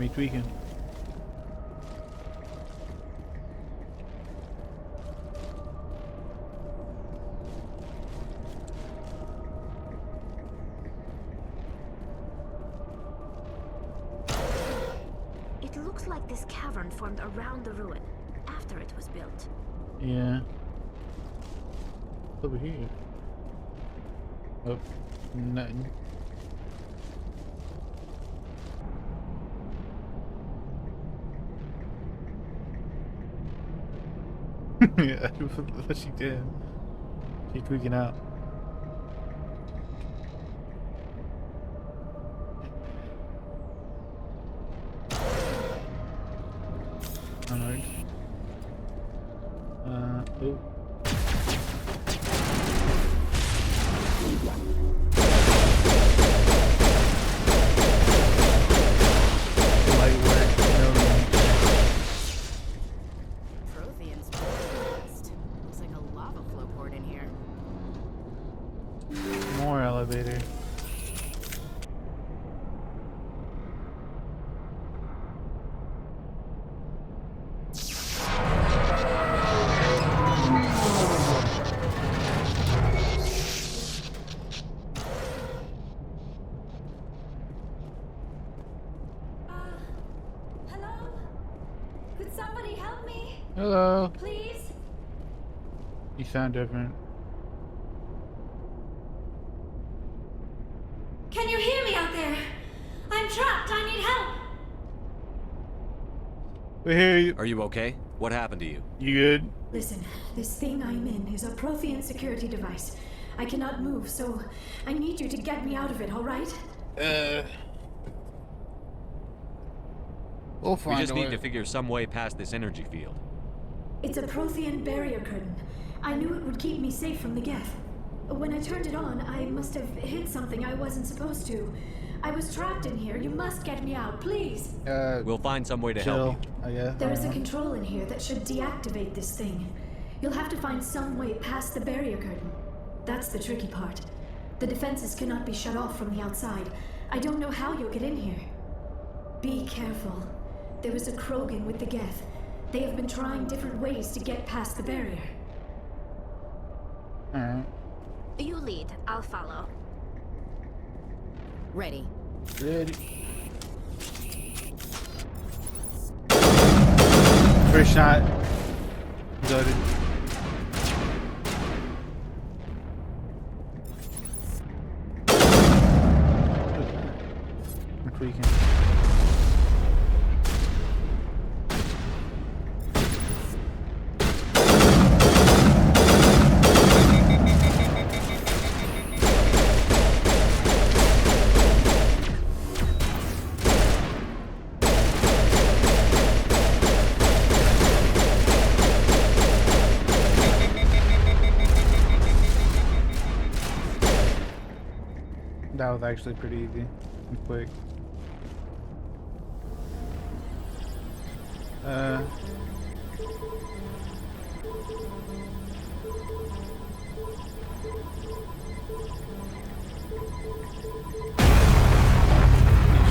me tweaking. It looks like this cavern formed around the ruin after it was built. Yeah. Over here. Oh, nothing. Yeah, what she did. She's tweaking out. Alright. Oh. Light work, no. Prothean's blast. Looks like a lava flow poured in here. More elevator. Hello? Could somebody help me? Hello. Please? You sound different. Can you hear me out there? I'm trapped. I need help. We hear you. Are you okay? What happened to you? You good? Listen, this thing I'm in is a Prothean security device. I cannot move, so I need you to get me out of it, alright? We'll We find just a need way. to figure some way past this energy field. It's a Prothean barrier curtain. I knew it would keep me safe from the Geth. When I turned it on, I must have hit something I wasn't supposed to. I was trapped in here. You must get me out, please. We'll find some way to help Chill, you. I guess. There is a control in here that should deactivate this thing. You'll have to find some way past the barrier curtain. That's the tricky part. The defenses cannot be shut off from the outside. I don't know how you'll get in here. Be careful. There is a Krogan with the Geth. They have been trying different ways to get past the barrier. Alright. You lead. I'll follow. Ready. Ready. First shot. Loaded. I'm tweaking. That was actually pretty easy and quick.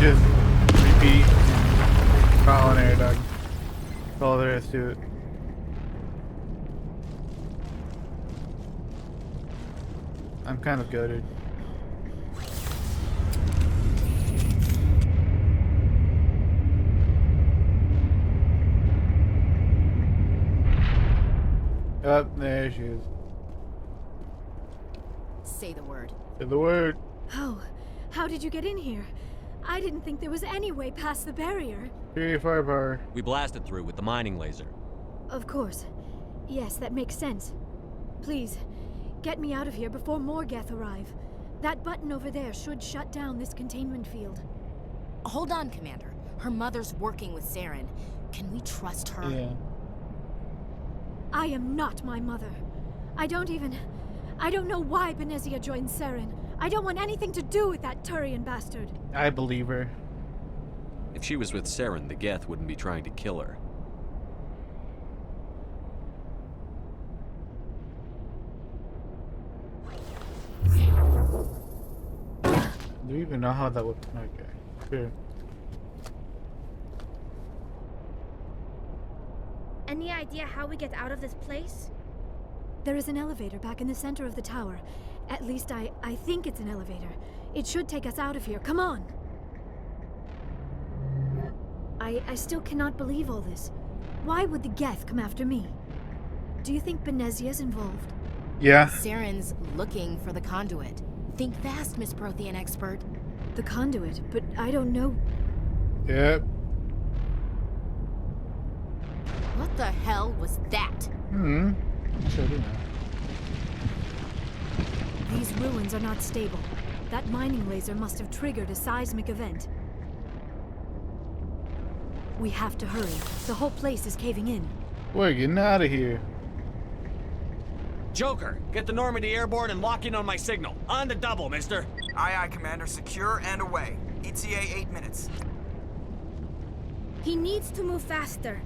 Just repeat trial and error, dog. That's all there is to it. I'm kind of goated. Oh, there she is. Say the word. Say the word. How did you get in here? I didn't think there was any way past the barrier. Superior firepower. We blasted through with the mining laser. Of course. Yes, that makes sense. Please, get me out of here before more Geth arrive. That button over there should shut down this containment field. Hold on, Commander. Her mother's working with Saren. Can we trust her? Yeah. I am not my mother. I don't know why Benezia joined Saren. I don't want anything to do with that Turian bastard. I believe her. If she was with Saren, the Geth wouldn't be trying to kill her. Do you even know how that would? Okay. Sure. Any idea how we get out of this place? There is an elevator back in the center of the tower. At least I think it's an elevator. It should take us out of here. Come on! I still cannot believe all this. Why would the Geth come after me? Do you think Benezia's involved? Yeah. Saren's looking for the conduit. Think fast, Miss Prothean expert. The conduit, but I don't know. Yep. What the hell was that? Sure do know. These ruins are not stable. That mining laser must have triggered a seismic event. We have to hurry. The whole place is caving in. We're getting out of here. Joker, get the Normandy airborne and lock in on my signal. On the double, mister. Aye, aye, Commander. Secure and away. ETA 8 minutes. He needs to move faster.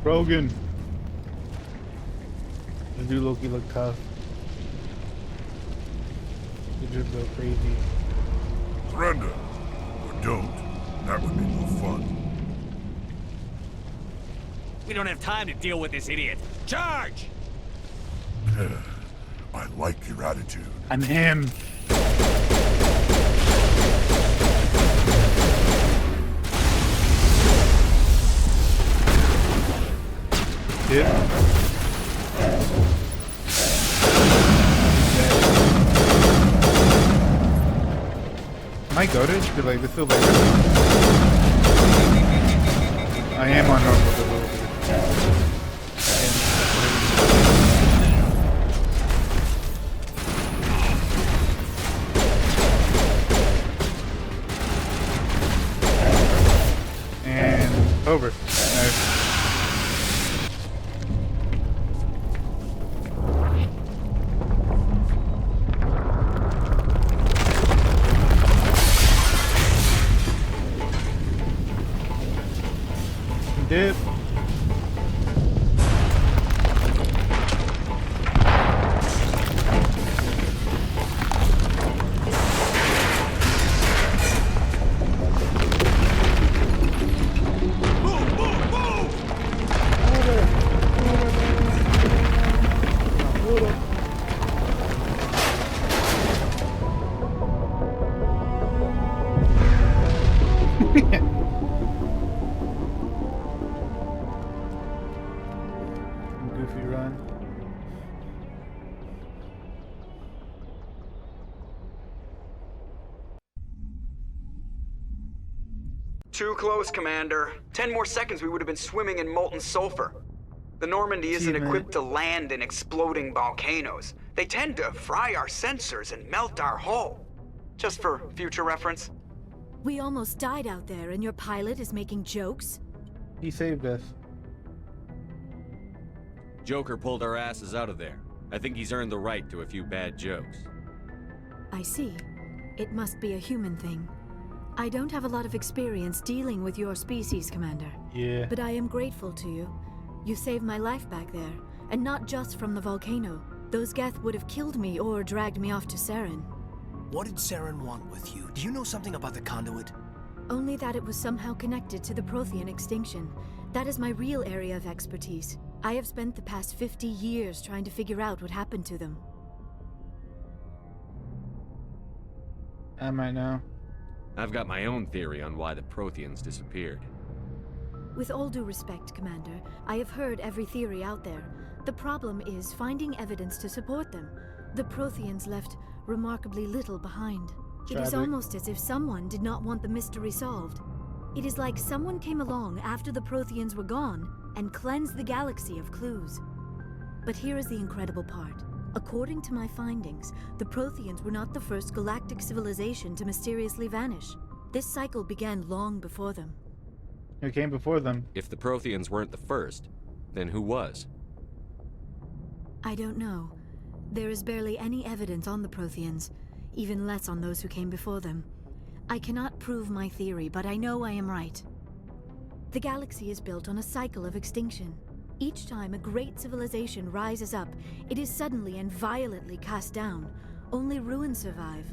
Rogan. This dude Loki look tough. He just go crazy. Surrender. Or don't. That would be more fun. We don't have time to deal with this idiot. Charge! I like your attitude. And him. Hit. Am I goated? Feel like this feels like I am on normal difficulty. And over. Nice. Dip. Goofy run. Too close, Commander. 10 more seconds, we would have been swimming in molten sulfur. The Normandy isn't man. equipped to land in exploding volcanoes. They tend to fry our sensors and melt our hull. Just for future reference. We almost died out there, and your pilot is making jokes? He saved us. Joker pulled our asses out of there. I think he's earned the right to a few bad jokes. I see. It must be a human thing. I don't have a lot of experience dealing with your species, Commander. Yeah. But I am grateful to you. You saved my life back there, and not just from the volcano. Those Geth would have killed me or dragged me off to Saren. What did Saren want with you? Do you know something about the conduit? Only that it was somehow connected to the Prothean extinction. That is my real area of expertise. I have spent the past 50 years trying to figure out what happened to them. I might know. I've got my own theory on why the Protheans disappeared. With all due respect, Commander, I have heard every theory out there. The problem is finding evidence to support them. The Protheans left remarkably little behind. It is Tragic. almost as if someone did not want the mystery solved. It is like someone came along after the Protheans were gone and cleansed the galaxy of clues. But here is the incredible part. According to my findings, the Protheans were not the first galactic civilization to mysteriously vanish. This cycle began long before them. Who came before them? If the Protheans weren't the first, then who was? I don't know. There is barely any evidence on the Protheans. even less on those who came before them. I cannot prove my theory, but I know I am right. The galaxy is built on a cycle of extinction. Each time a great civilization rises up, it is suddenly and violently cast down. Only ruins survive.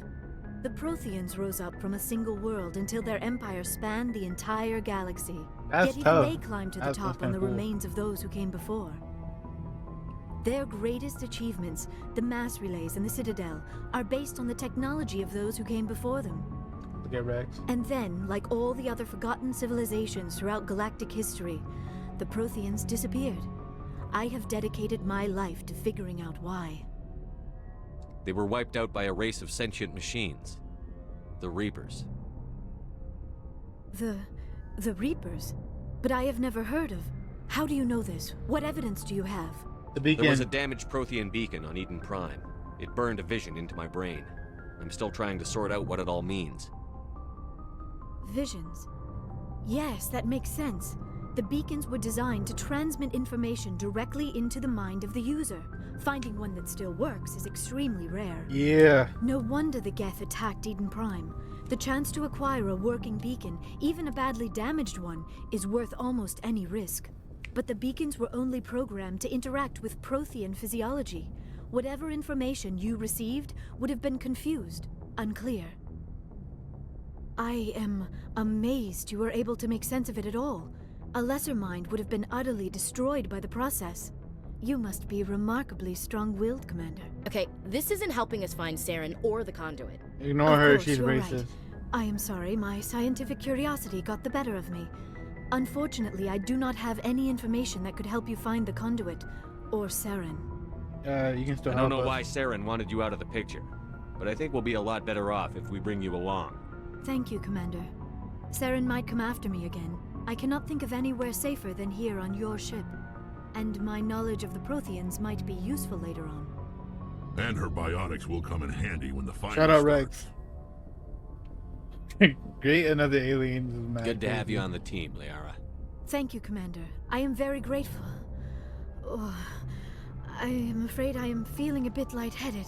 The Protheans rose up from a single world until their empire spanned the entire galaxy. That's Yet tough. even they climbed to the That's top on kinda the cool. remains of those who came before. Their greatest achievements, the mass relays and the Citadel, are based on the technology of those who came before them. Look at Rex. And then, like all the other forgotten civilizations throughout galactic history, the Protheans disappeared. I have dedicated my life to figuring out why. They were wiped out by a race of sentient machines. The Reapers. The Reapers? But I have never heard of. How do you know this? What evidence do you have? The beacon. There was a damaged Prothean beacon on Eden Prime. It burned a vision into my brain. I'm still trying to sort out what it all means. Visions. Yes, that makes sense. The beacons were designed to transmit information directly into the mind of the user. Finding one that still works is extremely rare. Yeah. No wonder the Geth attacked Eden Prime. The chance to acquire a working beacon, even a badly damaged one, is worth almost any risk. But the beacons were only programmed to interact with Prothean physiology. Whatever information you received would have been confused, unclear. I am amazed you were able to make sense of it at all. A lesser mind would have been utterly destroyed by the process. You must be remarkably strong-willed, Commander. Okay, this isn't helping us find Saren or the conduit. Ignore Of her. course, She's you're racist. right. I am sorry, my scientific curiosity got the better of me. Unfortunately, I do not have any information that could help you find the conduit, or Saren. You can still I help don't know us. why Saren wanted you out of the picture, but I think we'll be a lot better off if we bring you along. Thank you, Commander. Saren might come after me again. I cannot think of anywhere safer than here on your ship. And my knowledge of the Protheans might be useful later on. And her biotics will come in handy when the fight Shout out starts. Rex. Great, another alien. This is mad Good to have crazy. you on the team, Liara. Thank you, Commander. I am very grateful. Oh, I am afraid I am feeling a bit lightheaded.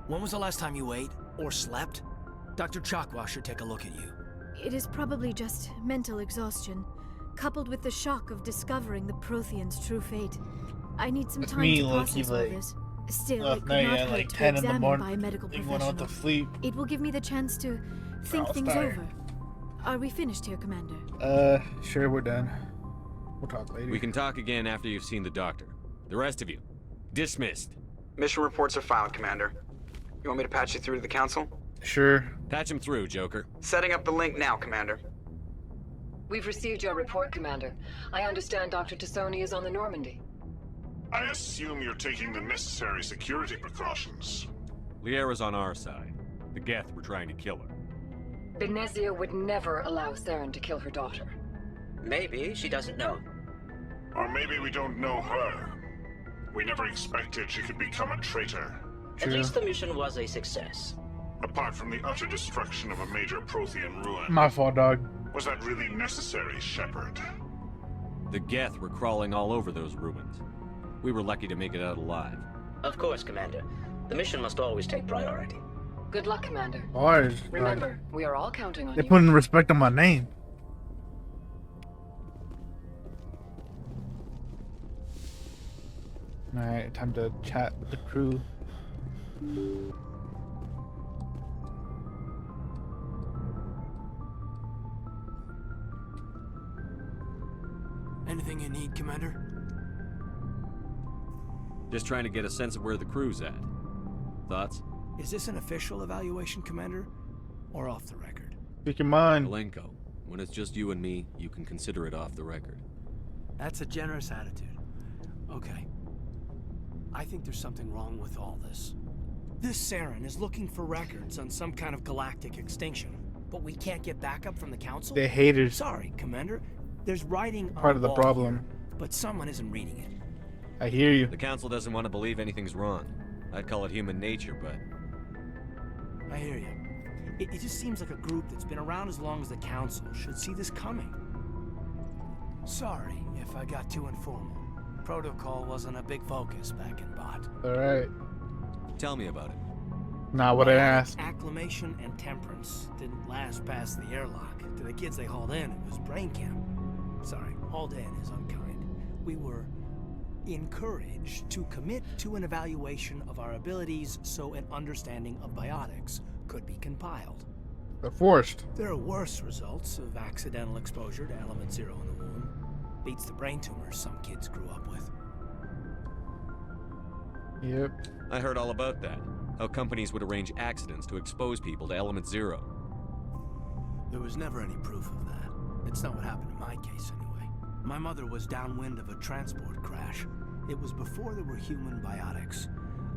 When was the last time you ate or slept? Dr. Chakwa should take a look at you. It is probably just mental exhaustion, coupled with the shock of discovering the Protheans' true fate. I need some That's time me, to low-key, process all like, this. Still, last it could night not at hurt like to 10 in the examine morning. by a medical They went out to professional. sleep. It will give me the chance to think I'll things start. over. Are we finished here, Commander? Sure, we're done. We'll talk later. We can talk again after you've seen the doctor. The rest of you, dismissed. Mission reports are filed, Commander. You want me to patch you through to the Council? Sure. Patch him through, Joker. Setting up the link now, Commander. We've received your report, Commander. I understand Dr. Tassoni is on the Normandy. I assume you're taking the necessary security precautions. Liara's on our side. The Geth were trying to kill her. Benezia would never allow Saren to kill her daughter. Maybe she doesn't know. Or maybe we don't know her. We never expected she could become a traitor. At least the mission was a success. Apart from the utter destruction of a major Prothean ruin. My fault, dog. Was that really necessary, Shepard? The Geth were crawling all over those ruins. We were lucky to make it out alive. Of course, Commander. The mission must always take priority. Good luck, Commander. Bars. Remember, we are all counting on They're you. putting respect on my name. Alright, time to chat with the crew. Anything you need, Commander? Just trying to get a sense of where the crew's at. Thoughts? Is this an official evaluation, Commander? Or off the record? Speak your mind. Malenko, when it's just you and me, you can consider it off the record. That's a generous attitude. Okay. I think there's something wrong with all this. This Saren is looking for records on some kind of galactic extinction, but we can't get backup from the Council? They're haters. Sorry, Commander. There's writing on Part of the wall problem. here, but someone isn't reading it. I hear you. The Council doesn't want to believe anything's wrong. I'd call it human nature, but... I hear you. It just seems like a group that's been around as long as the Council should see this coming. Sorry if I got too informal. Protocol wasn't a big focus back in Bot. Alright. Tell me about it. Not what I asked. Acclimation and temperance didn't last past the airlock. To the kids they hauled in, it was brain camp. Sorry, hauled in is unkind. We were encouraged to commit to an evaluation of our abilities so an understanding of biotics could be compiled. They're forced. There are worse results of accidental exposure to element 0 in the womb. Beats the brain tumors some kids grew up with. Yep. I heard all about that. How companies would arrange accidents to expose people to element 0. There was never any proof of that. It's not what happened in my case, anyway. My mother was downwind of a transport crash. It was before there were human biotics.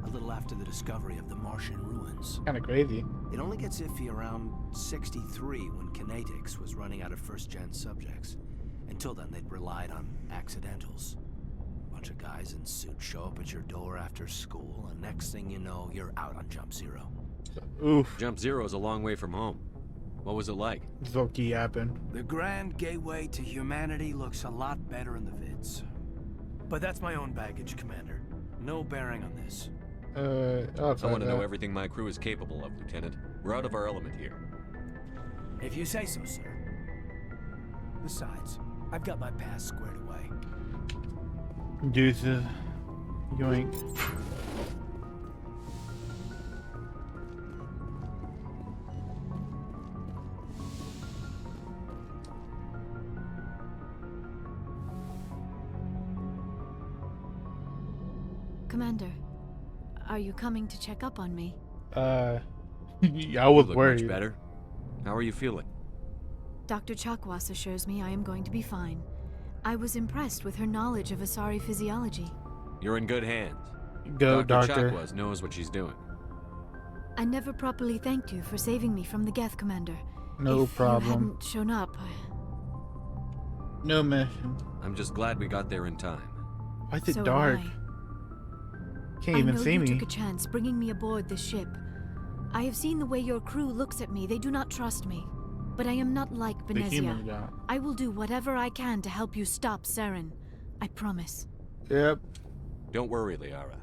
A little after the discovery of the Martian ruins. Kind of crazy. It only gets iffy around 63 when Kinetics was running out of first-gen subjects. Until then, they'd relied on accidentals. A bunch of guys in suits show up at your door after school, and next thing you know, you're out on Jump Zero. Oof. Jump Zero is a long way from home. What was it like? Zoki yapping. The grand gateway to humanity looks a lot better in the vids. But that's my own baggage, Commander. No bearing on this. I want to know everything my crew is capable of, Lieutenant. We're out of our element here. If you say so, sir. Besides, I've got my past squared away. Deuces. Yoink. Commander, are you coming to check up on me? I was You look worried. much better. How are you feeling? Dr. Chakwas assures me I am going to be fine. I was impressed with her knowledge of Asari physiology. You're in good hands. Go, Dr. Doctor. Chakwas knows what she's doing. I never properly thanked you for saving me from the Geth, Commander. No if problem. you hadn't shown up, No mission. I'm just glad we got there in time. Why is it so dark? am Can't I even know see you me. took a chance bringing me aboard this ship. I have seen the way your crew looks at me. They do not trust me. But I am not like The human Benezia. guy. I will do whatever I can to help you stop Saren. I promise. Yep. Don't worry, Liara.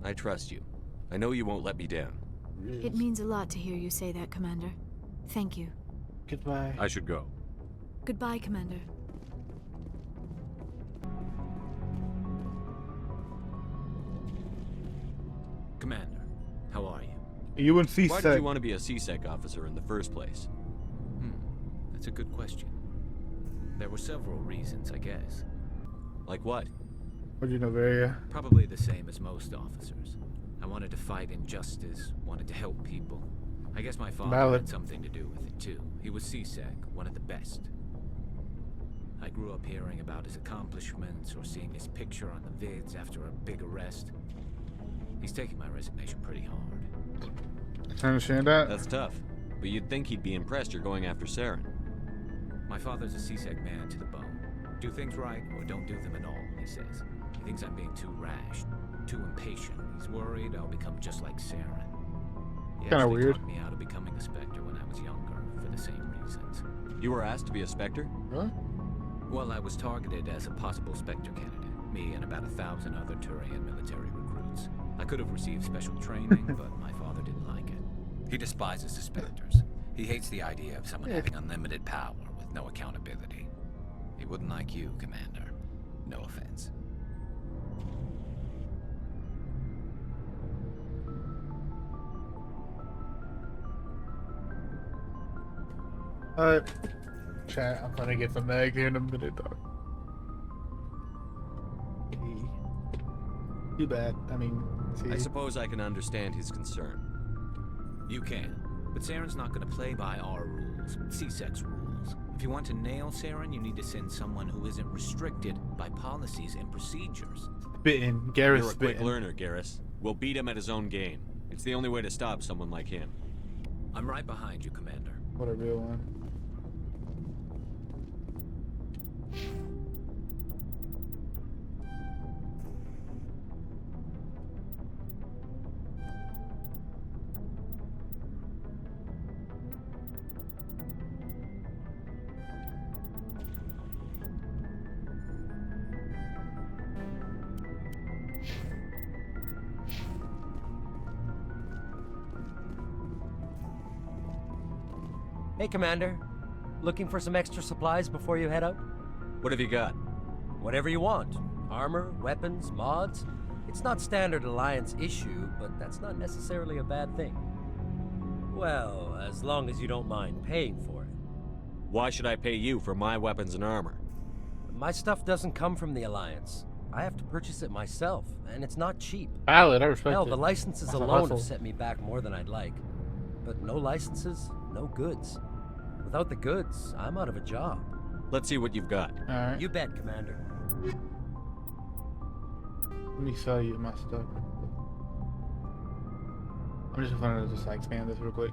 I trust you. I know you won't let me down. It means a lot to hear you say that, Commander. Thank you. Goodbye. I should go. Goodbye, Commander. Commander, how are you? You and Why did CSEC. you want to be a CSEC officer in the first place? That's a good question. There were several reasons, I guess. Like what? What do you know, Varia? Probably the same as most officers. I wanted to fight injustice, wanted to help people. I guess my father Valid. had something to do with it too. He was CSEC, one of the best. I grew up hearing about his accomplishments or seeing his picture on the vids after a big arrest. He's taking my resignation pretty hard. I understand that. That's tough. But you'd think he'd be impressed you're going after Saren. My father's a CSEC man to the bone. Do things right or don't do them at all, he says. He thinks I'm being too rash, too impatient. He's worried I'll become just like Saren. He Kinda actually weird. talked me out of becoming a Spectre when I was younger, for the same reasons. You were asked to be a Spectre? Huh? Well, I was targeted as a possible Spectre candidate. Me and about 1,000 other Turian military recruits. I could have received special training, but my father didn't like it. He despises the Spectres. He hates the idea of someone having unlimited power with no accountability. He wouldn't like you, Commander. No offense. Chat, I'm gonna get some egg here in a minute, dog. Too bad. I mean, see. I suppose I can understand his concern. You can. But Saren's not going to play by our rules, CSEC's rules. If you want to nail Saren, you need to send someone who isn't restricted by policies and procedures. Spitting. Garrus You're a quick spitting. learner, Garrus. We'll beat him at his own game. It's the only way to stop someone like him. I'm right behind you, Commander. What a real one. Hey, Commander. Looking for some extra supplies before you head out? What have you got? Whatever you want. Armor, weapons, mods. It's not standard Alliance issue, but that's not necessarily a bad thing. Well, as long as you don't mind paying for it. Why should I pay you for my weapons and armor? My stuff doesn't come from the Alliance. I have to purchase it myself, and it's not cheap. Valid, I respect Hell, it. the licenses That's a alone hustle. have set me back more than I'd like. But no licenses, no goods. Without the goods, I'm out of a job. Let's see what you've got. Alright. You bet, Commander. Let me sell you my stuff. I'm just gonna just like expand this real quick.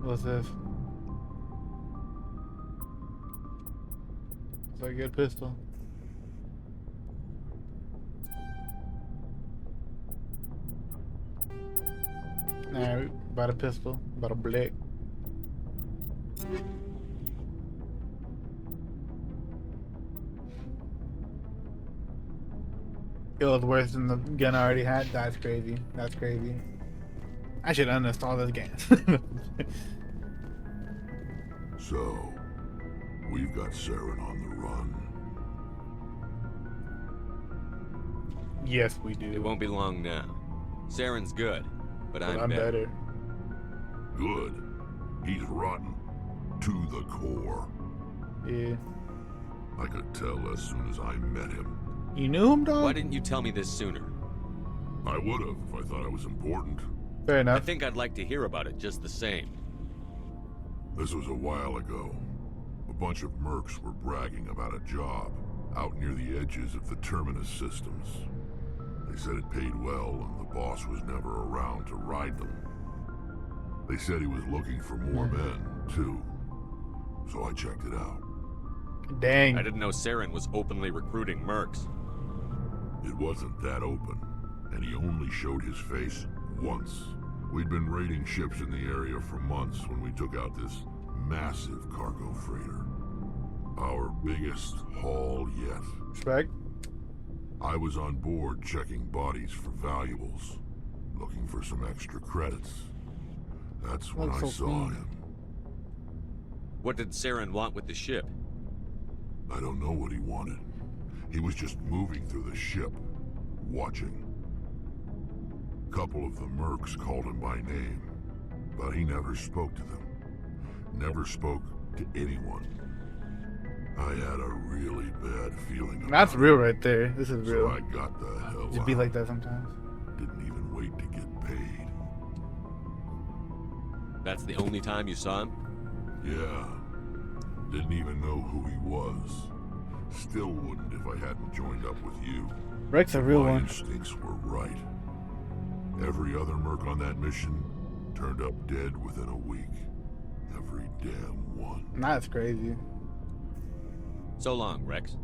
What's this? It's like a good pistol. Alright, bought a pistol, bought a blick. It was worse than the gun I already had. That's crazy. That's crazy. I should uninstall this game. So, we've got Saren on the run. Yes, we do. It won't be long now. Saren's good, but I'm better. Good. He's rotten. To the core. Yeah. I could tell as soon as I met him. You knew him, dog? Why didn't you tell me this sooner? I would have if I thought I was important. Fair I enough. think I'd like to hear about it just the same. This was a while ago. A bunch of mercs were bragging about a job out near the edges of the Terminus systems. They said it paid well and the boss was never around to ride them. They said he was looking for more men, too. So I checked it out. Dang. I didn't know Saren was openly recruiting mercs. It wasn't that open, and he only showed his face once. We'd been raiding ships in the area for months when we took out this massive cargo freighter. Our biggest haul yet. Respect. I was on board checking bodies for valuables, looking for some extra credits. That's when I saw him. What did Saren want with the ship? I don't know what he wanted. He was just moving through the ship, watching. Couple of the mercs called him by name, but he never spoke to them. Never spoke to anyone. I had a really bad feeling about That's it. real right there. This is real. So I got the hell It'd out. be like that sometimes. Didn't even wait to get paid. That's the only time you saw him? Yeah. Didn't even know who he was. Still wouldn't if I hadn't joined up with you. Rex a real My one. instincts were right. Every other merc on that mission turned up dead within a week. Every damn one. That's crazy. So long, Rex.